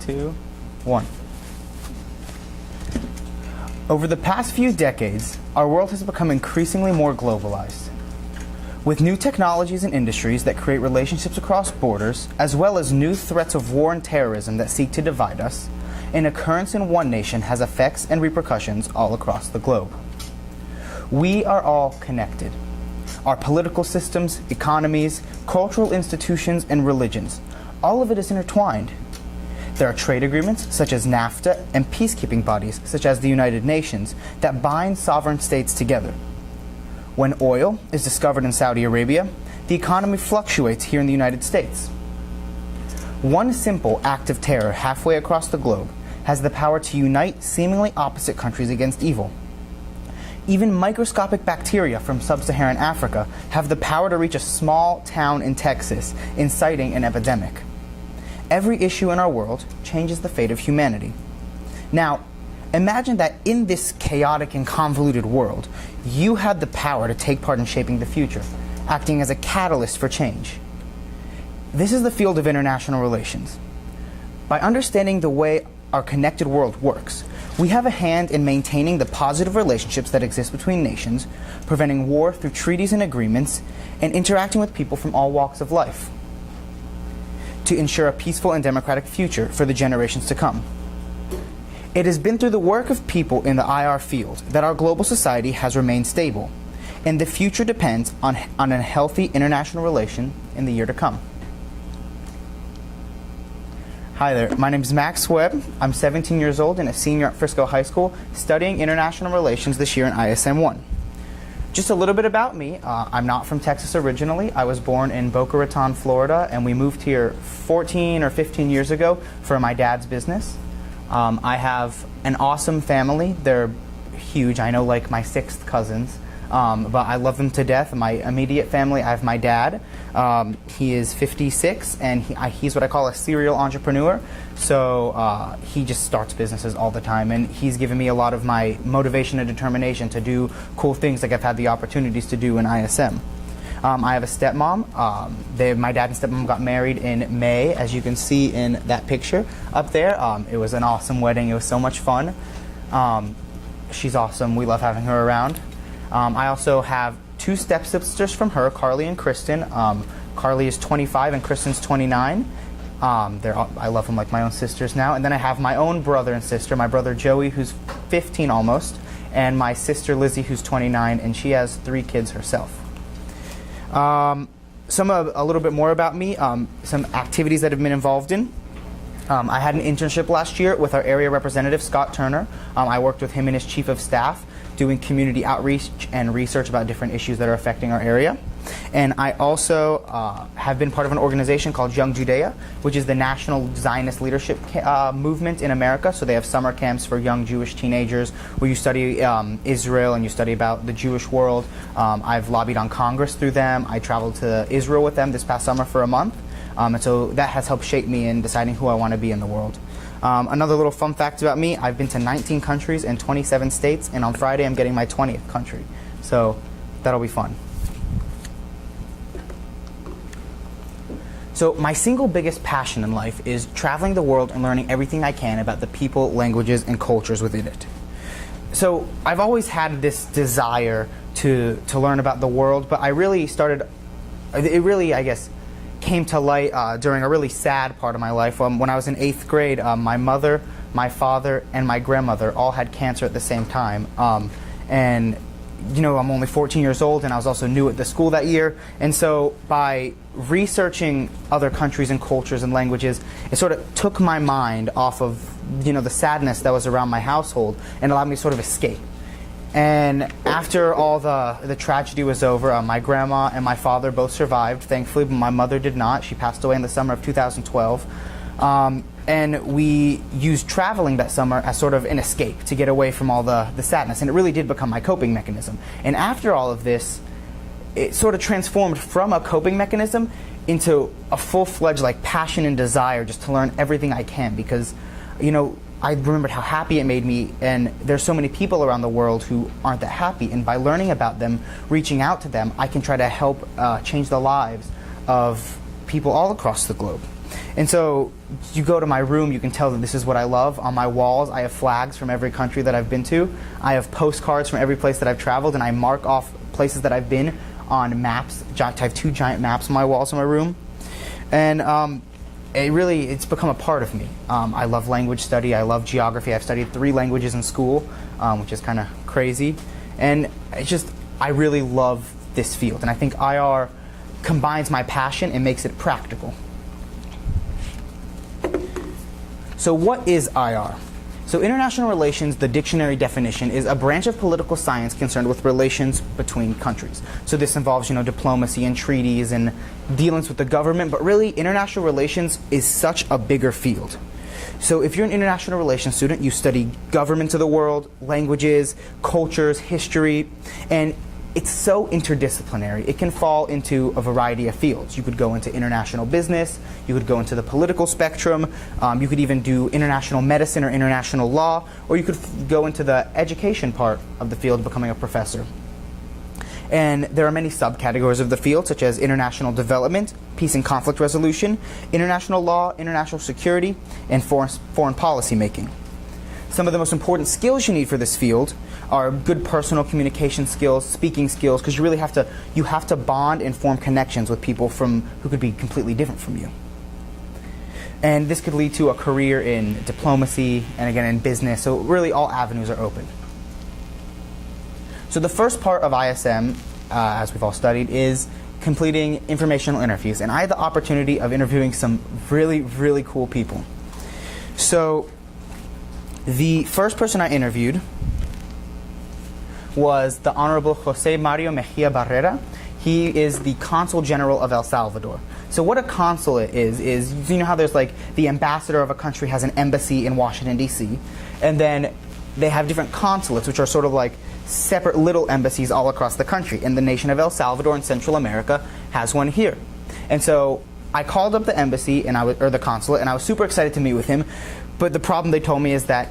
2, 1. Over the past few decades, our world has become increasingly more globalized. With new technologies and industries that create relationships across borders, as well as new threats of war and terrorism that seek to divide us, an occurrence in one nation has effects and repercussions all across the globe. We are all connected. Our political systems, economies, cultural institutions, and religions, all of it is intertwined. There are trade agreements, such as NAFTA, and peacekeeping bodies, such as the United Nations, that bind sovereign states together. When oil is discovered in Saudi Arabia, the economy fluctuates here in the United States. One simple act of terror halfway across the globe has the power to unite seemingly opposite countries against evil. Even microscopic bacteria from sub-Saharan Africa have the power to reach a small town in Texas, inciting an epidemic. Every issue in our world changes the fate of humanity. Now, imagine that in this chaotic and convoluted world, you had the power to take part in shaping the future, acting as a catalyst for change. This is the field of international relations. By understanding the way our connected world works, we have a hand in maintaining the positive relationships that exist between nations, preventing war through treaties and agreements, and interacting with people from all walks of life to ensure a peaceful and democratic future for the generations to come. It has been through the work of people in the IR field that our global society has remained stable, and the future depends on a healthy international relation in the year to come. Hi there, my name is Max Webb. I'm 17 years old and a senior at Frisco High School, studying international relations this year in ISM 1. Just a little bit about me. I'm not from Texas originally. I was born in Boca Raton, Florida, and we moved here 14 or 15 years ago for my dad's business. I have an awesome family. They're huge. I know, like my sixth cousins, but I love them to death. My immediate family, I have my dad. He is 56, and he's what I call a serial entrepreneur. So he just starts businesses all the time, and he's given me a lot of my motivation and determination to do cool things like I've had the opportunities to do in ISM. I have a stepmom. My dad and stepmom got married in May, as you can see in that picture up there. It was an awesome wedding. It was so much fun. She's awesome. We love having her around. I also have two stepsisters from her, Carly and Kristen. Carly is 25 and Kristen's 29. I love them like my own sisters now. And then I have my own brother and sister, my brother Joey, who's 15 almost, and my sister Lizzie, who's 29, and she has 3 kids herself. A little bit more about me, some activities that I've been involved in. I had an internship last year with our area representative, Scott Turner. I worked with him and his chief of staff doing community outreach and research about different issues that are affecting our area. And I also have been part of an organization called Young Judea, which is the national Zionist leadership movement in America. So they have summer camps for young Jewish teenagers where you study Israel and you study about the Jewish world. I've lobbied on Congress through them. I traveled to Israel with them this past summer for a month. And so that has helped shape me in deciding who I want to be in the world. Another little fun fact about me, I've been to 19 countries and 27 states, and on Friday I'm getting my 20th country. So that'll be fun. So my single biggest passion in life is traveling the world and learning everything I can about the people, languages, and cultures within it. So I've always had this desire to learn about the world, but I really came to light during a really sad part of my life. When I was in 8th grade, my mother, my father, and my grandmother all had cancer at the same time. And you know, I'm only 14 years old, and I was also new at the school that year. And so by researching other countries and cultures and languages, it sort of took my mind off of, you know, the sadness that was around my household and allowed me to sort of escape. And after all the tragedy was over, my grandma and my father both survived, thankfully, but my mother did not. She passed away in the summer of 2012. And we used traveling that summer as sort of an escape to get away from all the sadness. And it really did become my coping mechanism. And after all of this, it sort of transformed from a coping mechanism into a full-fledged like passion and desire just to learn everything I can, because, you know, I remembered how happy it made me, and there's so many people around the world who aren't that happy, and by learning about them, reaching out to them, I can try to help change the lives of people all across the globe. And so you go to my room, you can tell that this is what I love. On my walls, I have flags from every country that I've been to. I have postcards from every place that I've traveled, and I mark off places that I've been on maps. I have 2 giant maps on my walls in my room. And it's become a part of me. I love language study. I love geography. I've studied 3 languages in school, which is kind of crazy. And I really love this field. And I think IR combines my passion and makes it practical. So what is IR? So international relations, the dictionary definition, is a branch of political science concerned with relations between countries. So this involves, diplomacy and treaties and dealings with the government, but really international relations is such a bigger field. So if you're an international relations student, you study governments of the world, languages, cultures, history, and it's so interdisciplinary. It can fall into a variety of fields. You could go into international business, you could go into the political spectrum, you could even do international medicine or international law, or you could go into the education part of the field, becoming a professor. And there are many subcategories of the field, such as international development, peace and conflict resolution, international law, international security, and foreign policy making. Some of the most important skills you need for this field are good personal communication skills, speaking skills, because you have to bond and form connections with people who could be completely different from you. And this could lead to a career in diplomacy and again in business, so really all avenues are open. So the first part of ISM, as we've all studied, is completing informational interviews. And I had the opportunity of interviewing some really, really cool people. So the first person I interviewed was the Honorable Jose Mario Mejia Barrera. He is the Consul General of El Salvador. So what a consulate is you know how there's like the ambassador of a country has an embassy in Washington, D.C., and then they have different consulates, which are sort of like separate little embassies all across the country. And the nation of El Salvador in Central America has one here. And so I called up the embassy or the consulate, and I was super excited to meet with him. But the problem they told me is that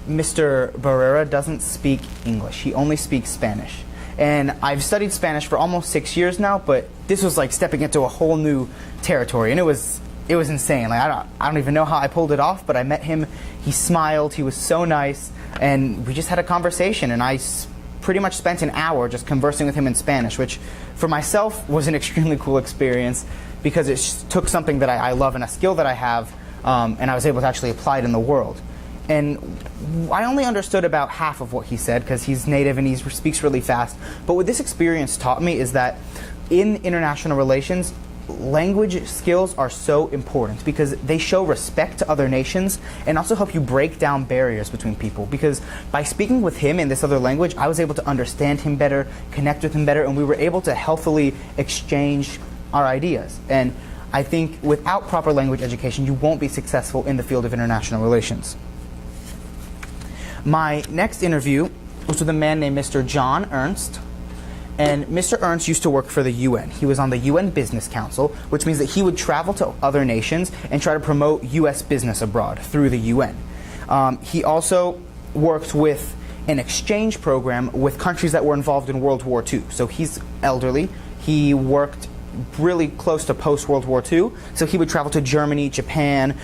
Mr. Barrera doesn't speak English. He only speaks Spanish. And I've studied Spanish for almost 6 years now, but this was like stepping into a whole new territory, and it was insane. Like I don't even know how I pulled it off, but I met him. He smiled. He was so nice, and we just had a conversation. And I pretty much spent an hour just conversing with him in Spanish, which for myself was an extremely cool experience because it took something that I love and a skill that I have, and I was able to actually apply it in the world. And I only understood about half of what he said because he's native and he speaks really fast. But what this experience taught me is that in international relations, language skills are so important because they show respect to other nations and also help you break down barriers between people. Because by speaking with him in this other language, I was able to understand him better, connect with him better, and we were able to healthily exchange our ideas. And I think without proper language education, you won't be successful in the field of international relations. My next interview was with a man named Mr. John Ernst. And Mr. Ernst used to work for the UN. He was on the UN Business Council, which means that he would travel to other nations and try to promote U.S. business abroad through the UN. He also worked with an exchange program with countries that were involved in World War II. So he's elderly. He worked really close to post-World War II. So he would travel to Germany, Japan,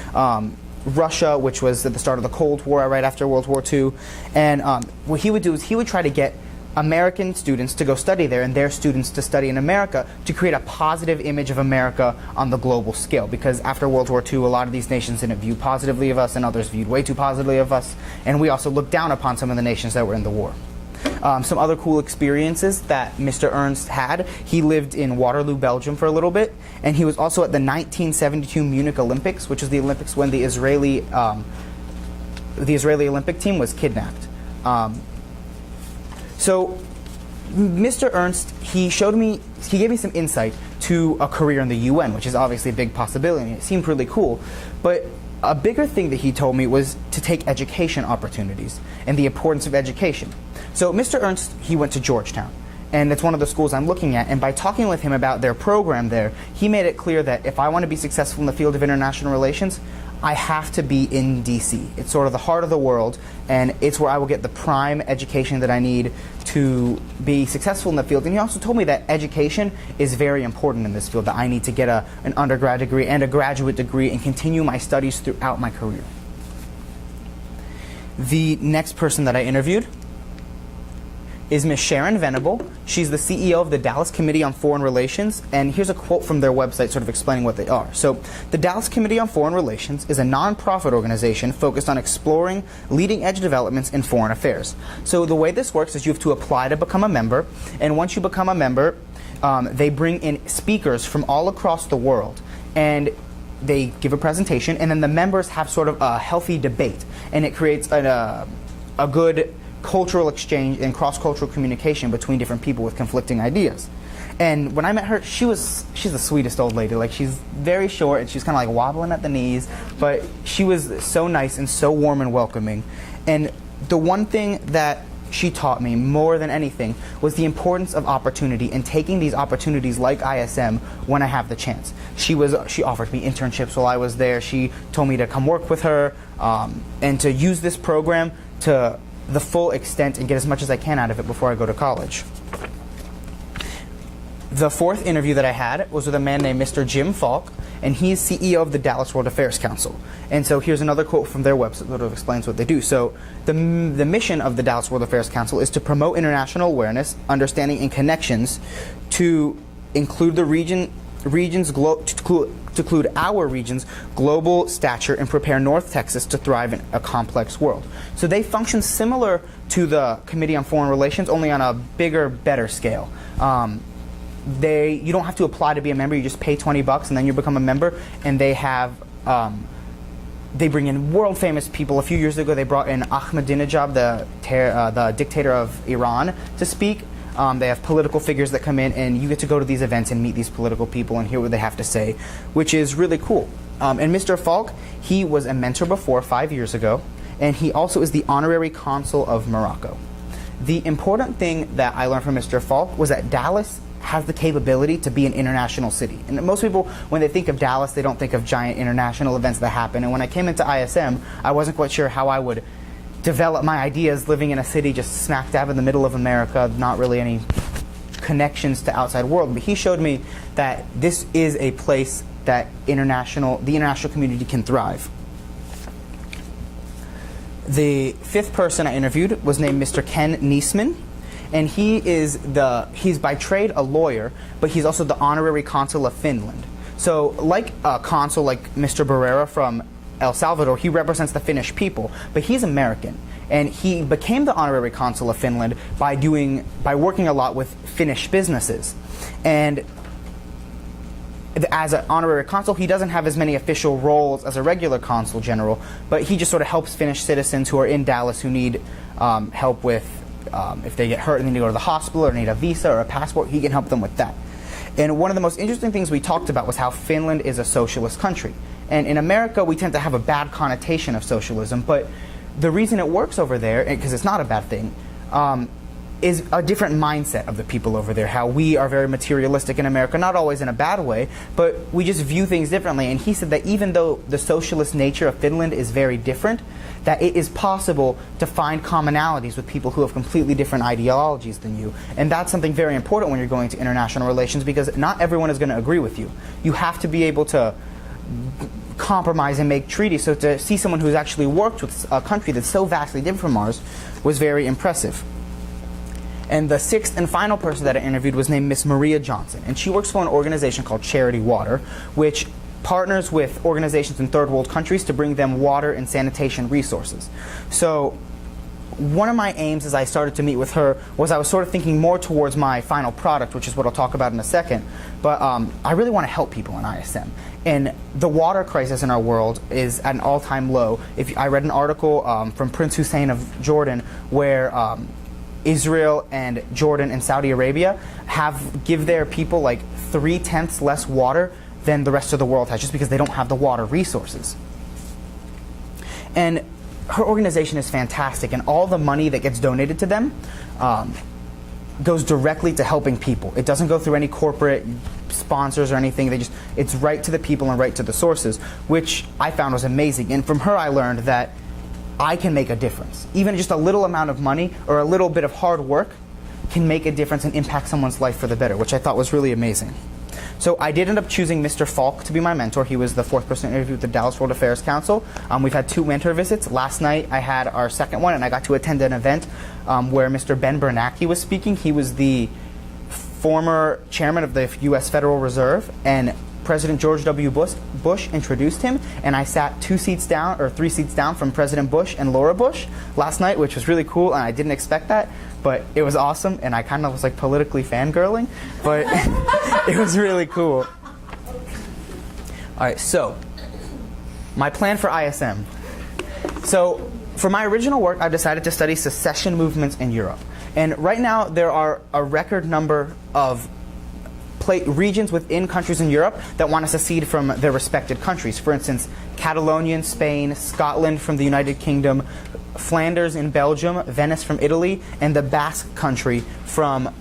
Russia, which was at the start of the Cold War, right after World War II. And what he would do is he would try to get American students to go study there and their students to study in America to create a positive image of America on the global scale. Because after World War II, a lot of these nations didn't view positively of us and others viewed way too positively of us. And we also looked down upon some of the nations that were in the war. Some other cool experiences that Mr. Ernst had, he lived in Waterloo, Belgium for a little bit, and he was also at the 1972 Munich Olympics, which was the Olympics when the Israeli Olympic team was kidnapped. So Mr. Ernst, he gave me some insight to a career in the UN, which is obviously a big possibility. It seemed really cool. But a bigger thing that he told me was to take education opportunities and the importance of education. So Mr. Ernst, he went to Georgetown, and it's one of the schools I'm looking at. And by talking with him about their program there, he made it clear that if I want to be successful in the field of international relations, I have to be in DC. It's sort of the heart of the world, and it's where I will get the prime education that I need to be successful in the field. And he also told me that education is very important in this field, that I need to get an undergrad degree and a graduate degree and continue my studies throughout my career. The next person that I interviewed is Ms. Sharon Venable. She's the CEO of the Dallas Committee on Foreign Relations, and here's a quote from their website sort of explaining what they are. So, the Dallas Committee on Foreign Relations is a non-profit organization focused on exploring leading-edge developments in foreign affairs. So the way this works is you have to apply to become a member, and once you become a member, they bring in speakers from all across the world, and they give a presentation, and then the members have sort of a healthy debate, and it creates a good cultural exchange and cross-cultural communication between different people with conflicting ideas. And when I met her, she's the sweetest old lady. Like, she's very short and she's kind of like wobbling at the knees, but she was so nice and so warm and welcoming. And the one thing that she taught me more than anything was the importance of opportunity and taking these opportunities like ISM when I have the chance. She offered me internships while I was there. She told me to come work with her and to use this program to the full extent and get as much as I can out of it before I go to college. The fourth interview that I had was with a man named Mr. Jim Falk, and he's CEO of the Dallas World Affairs Council. And so here's another quote from their website that explains what they do. So the mission of the Dallas World Affairs Council is to promote international awareness, understanding, and connections to include the to include our region's global stature and prepare North Texas to thrive in a complex world. So they function similar to the Committee on Foreign Relations, only on a bigger, better scale. You don't have to apply to be a member. You just pay $20 and then you become a member. And they have they bring in world famous people. A few years ago, they brought in Ahmadinejad, the dictator of Iran, to speak. They have political figures that come in, and you get to go to these events and meet these political people and hear what they have to say, which is really cool. And Mr. Falk, he was a mentor before 5 years ago, and he also is the honorary consul of Morocco. The important thing that I learned from Mr. Falk was that Dallas has the capability to be an international city. And most people, when they think of Dallas, they don't think of giant international events that happen. And when I came into ISM, I wasn't quite sure how I would develop my ideas living in a city just smack dab in the middle of America, not really any connections to outside world. But he showed me that this is a place that the international community can thrive. The fifth person I interviewed was named Mr. Ken Niesman, and he's by trade a lawyer, but he's also the honorary consul of Finland. So like a consul like Mr. Barrera from El Salvador, he represents the Finnish people, but he's American, and he became the honorary consul of Finland by working a lot with Finnish businesses. And as an honorary consul, he doesn't have as many official roles as a regular consul general, but he just sort of helps Finnish citizens who are in Dallas who need help with if they get hurt and they need to go to the hospital or need a visa or a passport. He can help them with that. And one of the most interesting things we talked about was how Finland is a socialist country. And in America, we tend to have a bad connotation of socialism, but the reason it works over there, because it's not a bad thing, is a different mindset of the people over there. How we are very materialistic in America, not always in a bad way, but we just view things differently. And he said that even though the socialist nature of Finland is very different, that it is possible to find commonalities with people who have completely different ideologies than you. And that's something very important when you're going to international relations, because not everyone is going to agree with you. You have to be able to compromise and make treaties. So to see someone who's actually worked with a country that's so vastly different from ours was very impressive. And the sixth and final person that I interviewed was named Miss Maria Johnson. And she works for an organization called Charity Water, which partners with organizations in third world countries to bring them water and sanitation resources. So one of my aims as I started to meet with her was I was sort of thinking more towards my final product, which is what I'll talk about in a second. But I really want to help people in ISM. And the water crisis in our world is at an all-time low. I read an article from Prince Hussein of Jordan where Israel and Jordan and Saudi Arabia give their people like 3/10 less water than the rest of the world has, just because they don't have the water resources. And her organization is fantastic, and all the money that gets donated to them goes directly to helping people. It doesn't go through any corporate sponsors or anything. It's right to the people and right to the sources, which I found was amazing. And from her I learned that I can make a difference. Even just a little amount of money or a little bit of hard work can make a difference and impact someone's life for the better, which I thought was really amazing. So I did end up choosing Mr. Falk to be my mentor. He was the fourth person interviewed with the Dallas World Affairs Council. We've had 2 mentor visits. Last night I had our second one, and I got to attend an event where Mr. Ben Bernanke was speaking. He was the former chairman of the U.S. Federal Reserve, and President George W. Bush introduced him, and I sat 3 seats down from President Bush and Laura Bush last night, which was really cool, and I didn't expect that, but it was awesome, and I kind of was like politically fangirling, but it was really cool. All right, so my plan for ISM. So for my original work, I decided to study secession movements in Europe, and right now there are a record number of regions within countries in Europe that want to secede from their respected countries. For instance, Catalonia in Spain, Scotland from the United Kingdom, Flanders in Belgium, Venice from Italy, and the Basque country from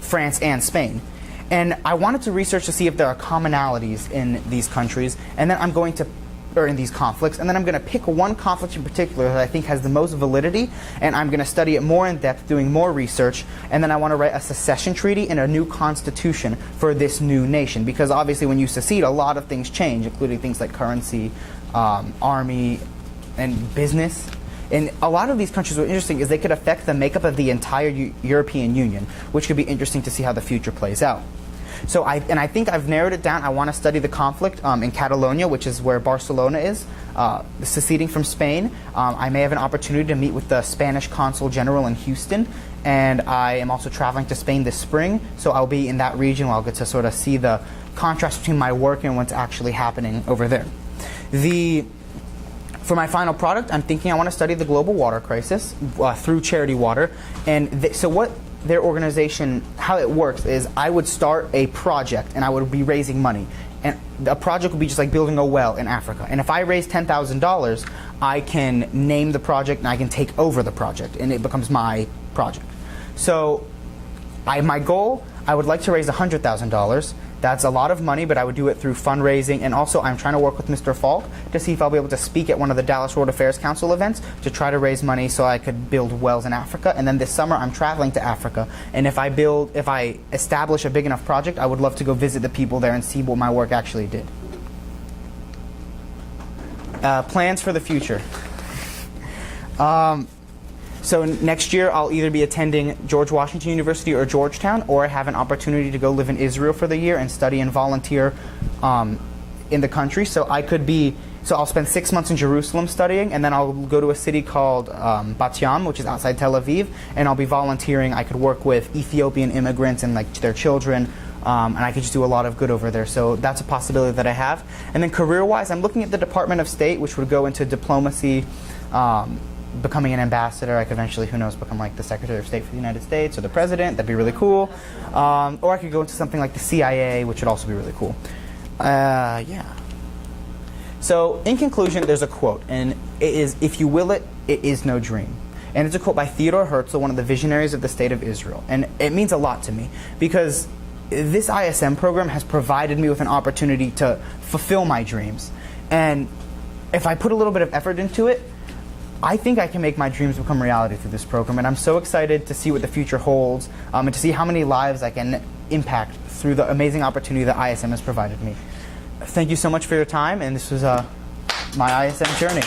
France and Spain. And I wanted to research to see if there are commonalities in these countries, and then in these conflicts, and then I'm going to pick one conflict in particular that I think has the most validity, and I'm going to study it more in depth, doing more research, and then I want to write a secession treaty and a new constitution for this new nation, because obviously when you secede, a lot of things change, including things like currency, army, and business. And a lot of these countries, what's interesting is they could affect the makeup of the entire European Union, which could be interesting to see how the future plays out. So I think I've narrowed it down. I want to study the conflict in Catalonia, which is where Barcelona is, seceding from Spain. I may have an opportunity to meet with the Spanish Consul General in Houston, and I am also traveling to Spain this spring, so I'll be in that region where I'll get to sort of see the contrast between my work and what's actually happening over there. For my final product, I'm thinking I want to study the global water crisis through Charity Water, and so what their organization, how it works is I would start a project and I would be raising money. And a project would be just like building a well in Africa. And if I raise $10,000, I can name the project and I can take over the project and it becomes my project. So my goal, I would like to raise $100,000. That's a lot of money, but I would do it through fundraising, and also I'm trying to work with Mr. Falk to see if I'll be able to speak at one of the Dallas World Affairs Council events to try to raise money so I could build wells in Africa. And then this summer I'm traveling to Africa, and if I establish a big enough project, I would love to go visit the people there and see what my work actually did. Plans for the future. So next year I'll either be attending George Washington University or Georgetown, or I have an opportunity to go live in Israel for the year and study and volunteer in the country. So I'll spend 6 months in Jerusalem studying, and then I'll go to a city called Bat Yam, which is outside Tel Aviv, and I'll be volunteering. I could work with Ethiopian immigrants and like their children, and I could just do a lot of good over there. So that's a possibility that I have. And then career-wise, I'm looking at the Department of State, which would go into diplomacy, becoming an ambassador. I could eventually, who knows, become like the Secretary of State for the United States or the President. That'd be really cool. Or I could go into something like the CIA, which would also be really cool. Yeah. So in conclusion, there's a quote, and it is, "If you will it, it is no dream." And it's a quote by Theodore Herzl, one of the visionaries of the State of Israel. And it means a lot to me because this ISM program has provided me with an opportunity to fulfill my dreams. And if I put a little bit of effort into it, I think I can make my dreams become reality through this program, and I'm so excited to see what the future holds and to see how many lives I can impact through the amazing opportunity that ISM has provided me. Thank you so much for your time, and this was my ISM journey.